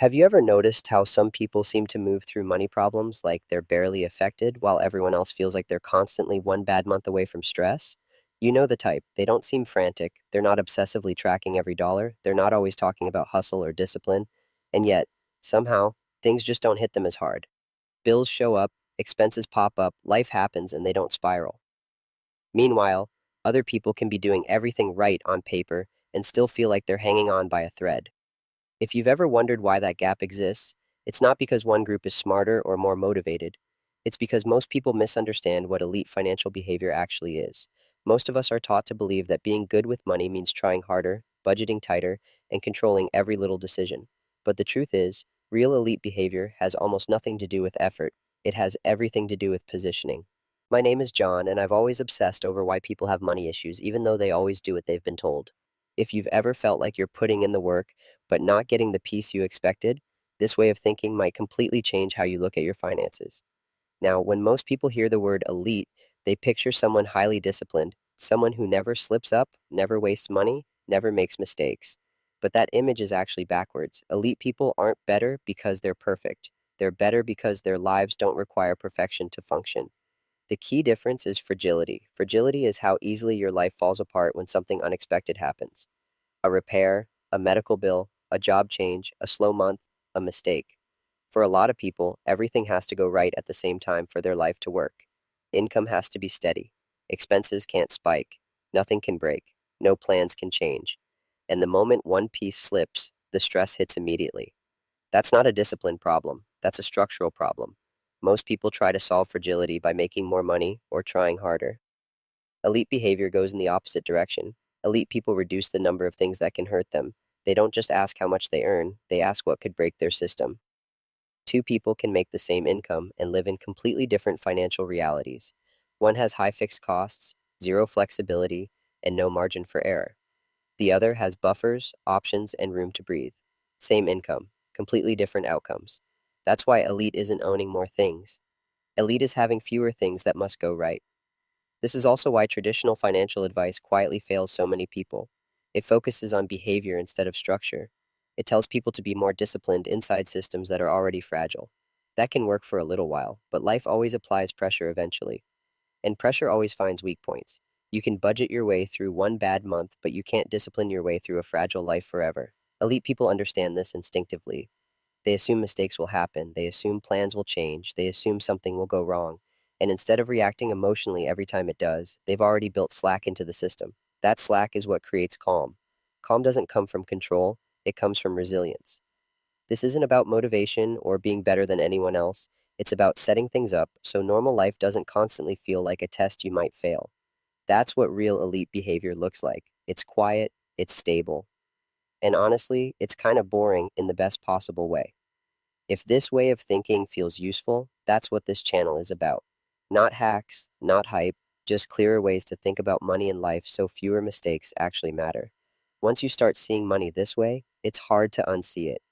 Have you ever noticed how some people seem to move through money problems like they're barely affected, while everyone else feels like they're constantly one bad month away from stress? You know the type. They don't seem frantic, they're not obsessively tracking every dollar, they're not always talking about hustle or discipline, and yet, somehow, things just don't hit them as hard. Bills show up, expenses pop up, life happens, and they don't spiral. Meanwhile, other people can be doing everything right on paper and still feel like they're hanging on by a thread. If you've ever wondered why that gap exists, it's not because one group is smarter or more motivated. It's because most people misunderstand what elite financial behavior actually is. Most of us are taught to believe that being good with money means trying harder, budgeting tighter, and controlling every little decision. But the truth is, real elite behavior has almost nothing to do with effort, it has everything to do with positioning. My name is John, and I've always obsessed over why people have money issues, even though they always do what they've been told. If you've ever felt like you're putting in the work, but not getting the peace you expected, this way of thinking might completely change how you look at your finances. Now, when most people hear the word elite, they picture someone highly disciplined, someone who never slips up, never wastes money, never makes mistakes. But that image is actually backwards. Elite people aren't better because they're perfect. They're better because their lives don't require perfection to function. The key difference is fragility. Fragility is how easily your life falls apart when something unexpected happens. A repair, a medical bill, a job change, a slow month, a mistake. For a lot of people, everything has to go right at the same time for their life to work. Income has to be steady. Expenses can't spike. Nothing can break. No plans can change. And the moment one piece slips, the stress hits immediately. That's not a discipline problem. That's a structural problem. Most people try to solve fragility by making more money or trying harder. Elite behavior goes in the opposite direction. Elite people reduce the number of things that can hurt them. They don't just ask how much they earn, they ask what could break their system. Two people can make the same income and live in completely different financial realities. One has high fixed costs, zero flexibility, and no margin for error. The other has buffers, options, and room to breathe. Same income, completely different outcomes. That's why elite isn't owning more things. Elite is having fewer things that must go right. This is also why traditional financial advice quietly fails so many people. It focuses on behavior instead of structure. It tells people to be more disciplined inside systems that are already fragile. That can work for a little while, but life always applies pressure eventually. And pressure always finds weak points. You can budget your way through one bad month, but you can't discipline your way through a fragile life forever. Elite people understand this instinctively. They assume mistakes will happen, they assume plans will change, they assume something will go wrong. And instead of reacting emotionally every time it does, they've already built slack into the system. That slack is what creates calm. Calm doesn't come from control, it comes from resilience. This isn't about motivation or being better than anyone else. It's about setting things up so normal life doesn't constantly feel like a test you might fail. That's what real elite behavior looks like. It's quiet, it's stable, and honestly, it's kind of boring in the best possible way. If this way of thinking feels useful, that's what this channel is about. Not hacks, not hype, just clearer ways to think about money and life so fewer mistakes actually matter. Once you start seeing money this way, it's hard to unsee it.